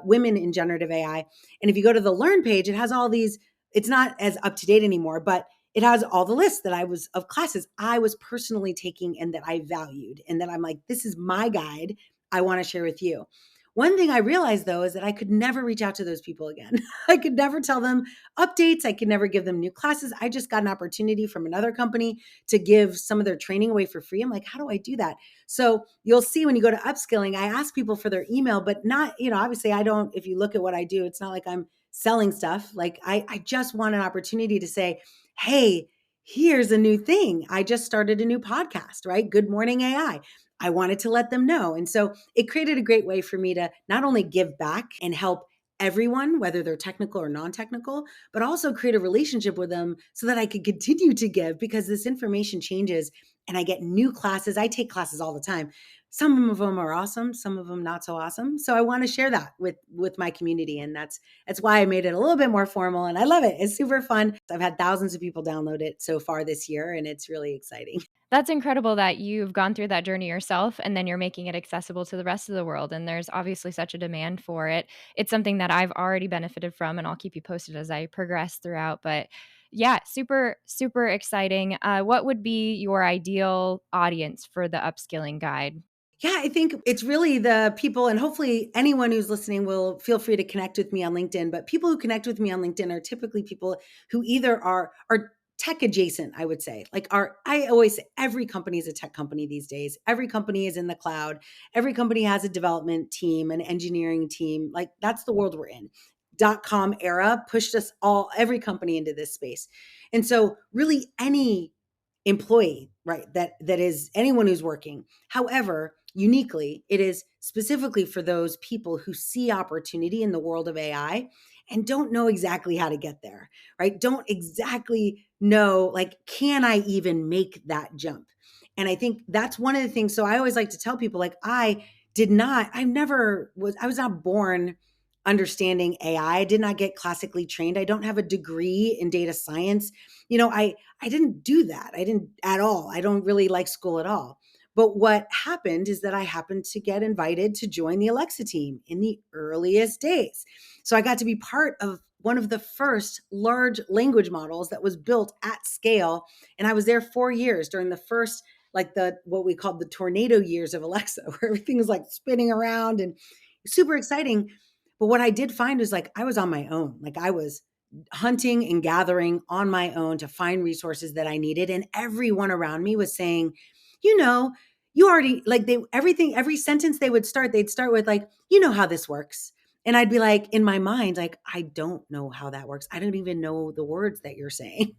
women in generative AI. And if you go to the learn page, it has all these, it's not as up to date anymore, but it has all the lists of classes I was personally taking and that I valued. And that I'm like, this is my guide I want to share with you. One thing I realized though is that I could never reach out to those people again. I could never tell them updates. I could never give them new classes. I just got an opportunity from another company to give some of their training away for free. I'm like, how do I do that? So you'll see when you go to upskilling, I ask people for their email, but not, obviously I don't, if you look at what I do, it's not like I'm selling stuff. Like I just want an opportunity to say, hey, here's a new thing. I just started a new podcast, right? Good Morning AI. I wanted to let them know. And so it created a great way for me to not only give back and help everyone, whether they're technical or non-technical, but also create a relationship with them so that I could continue to give because this information changes and I get new classes. I take classes all the time. Some of them are awesome, some of them not so awesome. So I want to share that with my community. And that's why I made it a little bit more formal. And I love it. It's super fun. I've had thousands of people download it so far this year, and it's really exciting. That's incredible that you've gone through that journey yourself and then you're making it accessible to the rest of the world. And there's obviously such a demand for it. It's something that I've already benefited from, and I'll keep you posted as I progress throughout. But yeah, super, super exciting. What would be your ideal audience for the upskilling guide? Yeah, I think it's really the people, and hopefully anyone who's listening will feel free to connect with me on LinkedIn. But people who connect with me on LinkedIn are typically people who either are tech adjacent, I would say. I always say every company is a tech company these days. Every company is in the cloud. Every company has a development team, an engineering team. Like that's the world we're in. .com era pushed us all, every company into this space. And so really any employee, right? That is anyone who's working. However, uniquely, it is specifically for those people who see opportunity in the world of AI and don't know exactly how to get there, right? Don't exactly know, like, can I even make that jump? And I think that's one of the things. So I always like to tell people, like, I was not born understanding AI. I did not get classically trained. I don't have a degree in data science. I didn't do that. I didn't at all. I don't really like school at all. But what happened is that I happened to get invited to join the Alexa team in the earliest days. So I got to be part of one of the first large language models that was built at scale. And I was there 4 years during the first, like what we called the tornado years of Alexa, where everything was like spinning around and super exciting. But what I did find was like I was on my own. Like I was hunting and gathering on my own to find resources that I needed. And everyone around me was saying, you know, you already like every sentence they'd start with like, you know how this works. And I'd be like, in my mind, like, I don't know how that works. I don't even know the words that you're saying.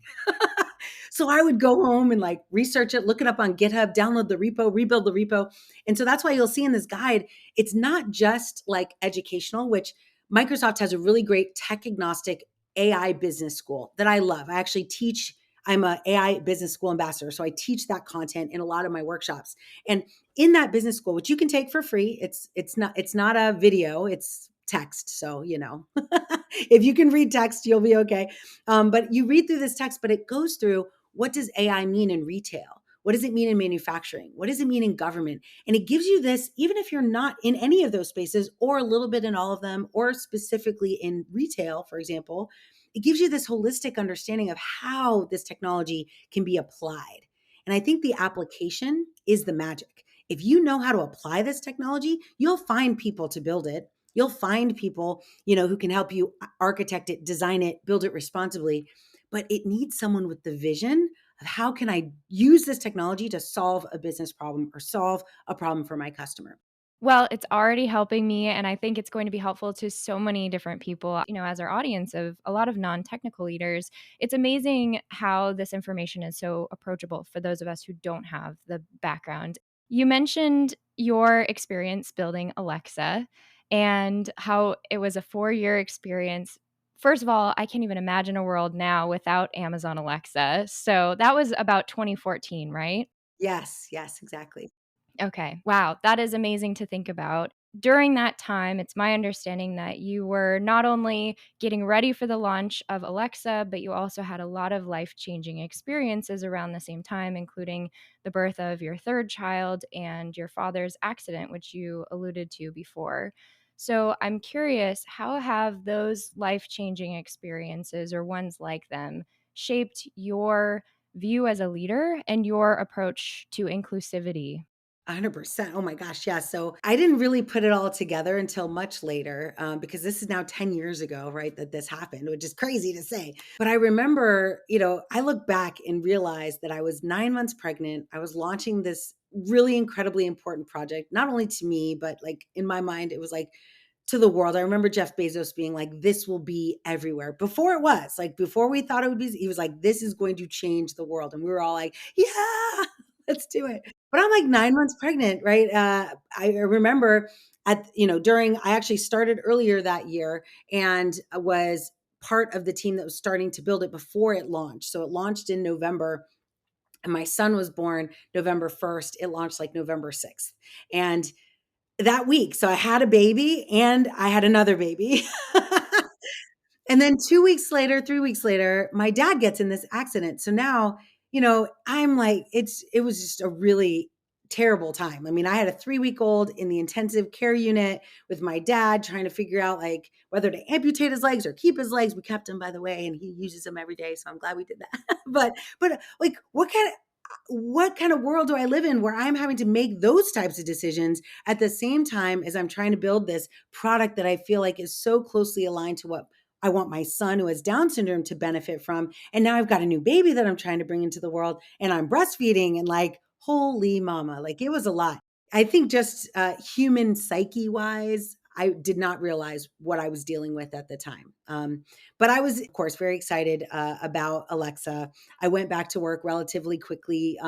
So I would go home and like research it, look it up on GitHub, download the repo, rebuild the repo. And so that's why you'll see in this guide, it's not just like educational, which Microsoft has a really great tech agnostic AI business school that I love. I actually teach, I'm a AI business school ambassador. So I teach that content in a lot of my workshops. And in that business school, which you can take for free, it's not a video, it's text. So, if you can read text, you'll be okay. But you read through this text, but it goes through what does AI mean in retail? What does it mean in manufacturing? What does it mean in government? And it gives you this, even if you're not in any of those spaces or a little bit in all of them, or specifically in retail, for example, it gives you this holistic understanding of how this technology can be applied. And I think the application is the magic. If you know how to apply this technology, you'll find people to build it. You'll find people, who can help you architect it, design it, build it responsibly. But it needs someone with the vision of how can I use this technology to solve a business problem or solve a problem for my customer. Well, it's already helping me, and I think it's going to be helpful to so many different people, as our audience of a lot of non-technical leaders. It's amazing how this information is so approachable for those of us who don't have the background. You mentioned your experience building Alexa and how it was a 4-year experience. First of all, I can't even imagine a world now without Amazon Alexa. So that was about 2014, right? Yes, yes, exactly. Okay. Wow. That is amazing to think about. During that time, it's my understanding that you were not only getting ready for the launch of Alexa, but you also had a lot of life changing experiences around the same time, including the birth of your third child and your father's accident, which you alluded to before. So I'm curious, how have those life changing experiences or ones like them shaped your view as a leader and your approach to inclusivity? 100%. Oh my gosh. Yeah. So I didn't really put it all together until much later, because this is now 10 years ago, right? That this happened, which is crazy to say. But I remember, I look back and realize that I was 9 months pregnant. I was launching this really incredibly important project, not only to me, but like in my mind, it was like to the world. I remember Jeff Bezos being like, this will be everywhere. Before it was like, before we thought it would be, he was like, this is going to change the world. And we were all like, yeah, let's do it. But I'm like 9 months pregnant, right? I remember I actually started earlier that year and was part of the team that was starting to build it before it launched. So it launched in November and my son was born November 1st. It launched like November 6th. And that week, so I had a baby and I had another baby. And then 2 weeks later, 3 weeks later, my dad gets in this accident. So now, I'm like, it was just a really terrible time. I mean, I had a 3-week-old in the intensive care unit with my dad trying to figure out like whether to amputate his legs or keep his legs. We kept him, by the way, and he uses them every day. So I'm glad we did that. But like what kind of world do I live in where I'm having to make those types of decisions at the same time as I'm trying to build this product that I feel like is so closely aligned to what I want my son who has Down syndrome to benefit from. And now I've got a new baby that I'm trying to bring into the world and I'm breastfeeding and like, holy mama, like it was a lot. I think just human psyche wise, I did not realize what I was dealing with at the time. But I was, of course, very excited about Alexa. I went back to work relatively quickly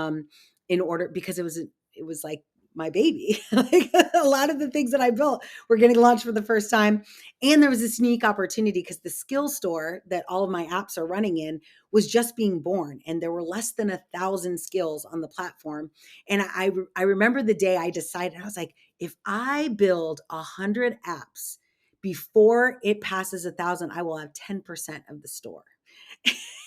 in order because it was like my baby. Like a lot of the things that I built were getting launched for the first time. And there was this unique opportunity because the skill store that all of my apps are running in was just being born. And there were less than 1,000 skills on the platform. And I remember the day I decided, I was like, if I build 100 apps before it passes 1,000, I will have 10% of the store.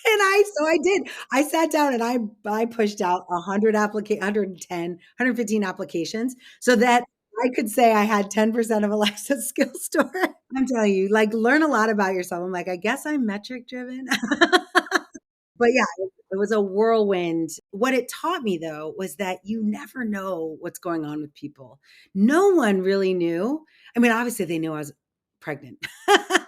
And I did. I sat down and I pushed out 110, 115 applications so that I could say I had 10% of Alexa's skill store. I'm telling you, like learn a lot about yourself. I'm like, I guess I'm metric driven. But yeah, it was a whirlwind. What it taught me though was that you never know what's going on with people. No one really knew. I mean, obviously they knew I was pregnant.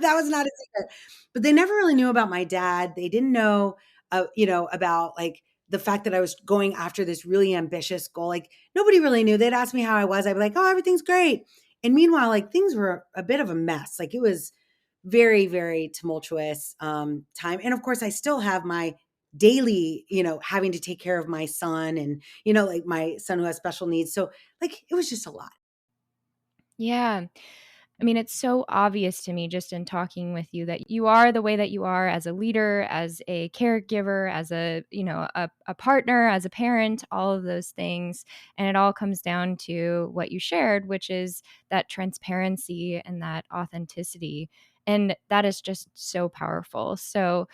That was not a secret. But they never really knew about my dad. They didn't know about like the fact that I was going after this really ambitious goal. Like nobody really knew. They'd ask me how I was. I'd be like, "Oh, everything's great." And meanwhile, like things were a bit of a mess. Like it was very, very tumultuous time. And of course, I still have my daily, having to take care of my son and, like my son who has special needs. So, like, it was just a lot. Yeah. I mean, it's so obvious to me just in talking with you that you are the way that you are as a leader, as a caregiver, as a partner, as a parent, all of those things. And it all comes down to what you shared, which is that transparency and that authenticity. And that is just so powerful. So,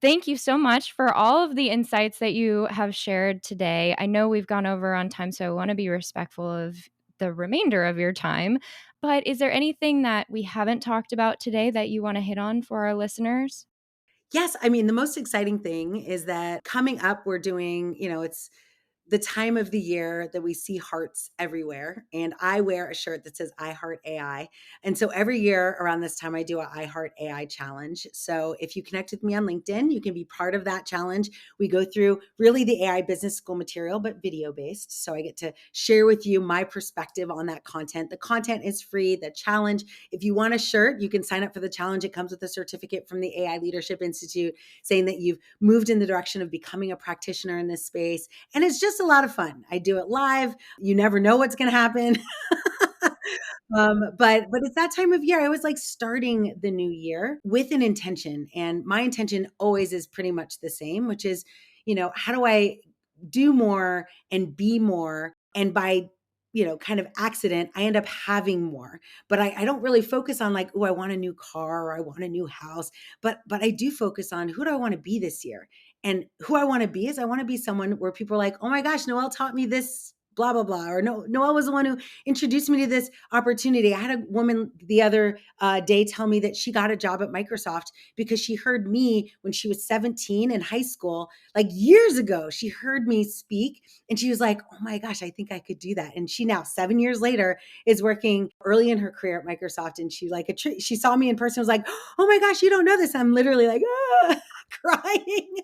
thank you so much for all of the insights that you have shared today. I know we've gone over on time, so I want to be respectful of the remainder of your time. But is there anything that we haven't talked about today that you want to hit on for our listeners? Yes. I mean, the most exciting thing is that coming up, we're doing, it's the time of the year that we see hearts everywhere. And I wear a shirt that says I Heart AI. And so every year around this time, I do a I Heart AI challenge. So if you connect with me on LinkedIn, you can be part of that challenge. We go through really the AI business school material, but video based. So I get to share with you my perspective on that content. The content is free. The challenge, if you want a shirt, you can sign up for the challenge. It comes with a certificate from the AI Leadership Institute saying that you've moved in the direction of becoming a practitioner in this space. And it's just just a lot of fun. I do it live. You never know what's going to happen. But it's that time of year. I always like starting the new year with an intention. And my intention always is pretty much the same, which is, how do I do more and be more? And by kind of accident, I end up having more. But I don't really focus on like, oh, I want a new car or I want a new house. But I do focus on who do I want to be this year? And who I want to be is I want to be someone where people are like, oh my gosh, Noelle taught me this, blah, blah, blah. Or no, Noelle was the one who introduced me to this opportunity. I had a woman the other day tell me that she got a job at Microsoft because she heard me when she was 17 in high school, like years ago. She heard me speak and she was like, oh my gosh, I think I could do that. And she now 7 years later is working early in her career at Microsoft. And she saw me in person, was like, oh my gosh, you don't know this. I'm literally like, crying.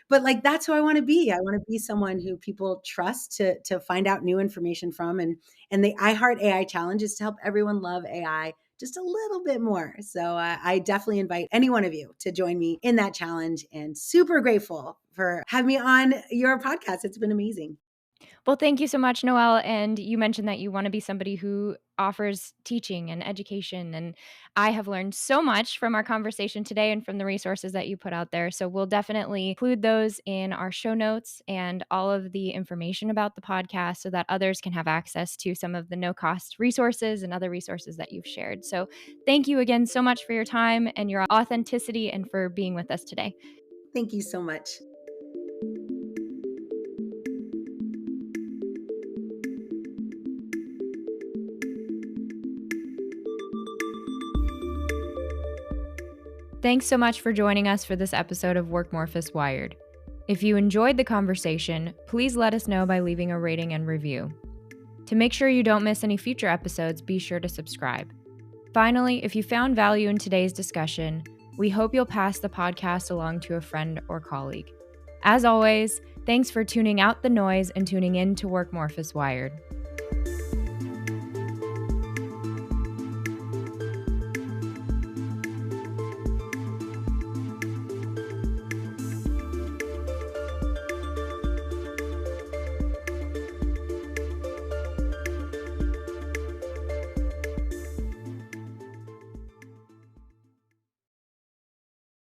But like, that's who I want to be. I want to be someone who people trust to find out new information from. And the iHeart AI Challenge is to help everyone love AI just a little bit more. So I definitely invite any one of you to join me in that challenge, and super grateful for having me on your podcast. It's been amazing. Well, thank you so much, Noelle. And you mentioned that you want to be somebody who offers teaching and education. And I have learned so much from our conversation today and from the resources that you put out there. So we'll definitely include those in our show notes and all of the information about the podcast so that others can have access to some of the no-cost resources and other resources that you've shared. So thank you again so much for your time and your authenticity and for being with us today. Thank you so much. Thanks so much for joining us for this episode of Workmorphous Wired. If you enjoyed the conversation, please let us know by leaving a rating and review. To make sure you don't miss any future episodes, be sure to subscribe. Finally, if you found value in today's discussion, we hope you'll pass the podcast along to a friend or colleague. As always, thanks for tuning out the noise and tuning in to Workmorphous Wired.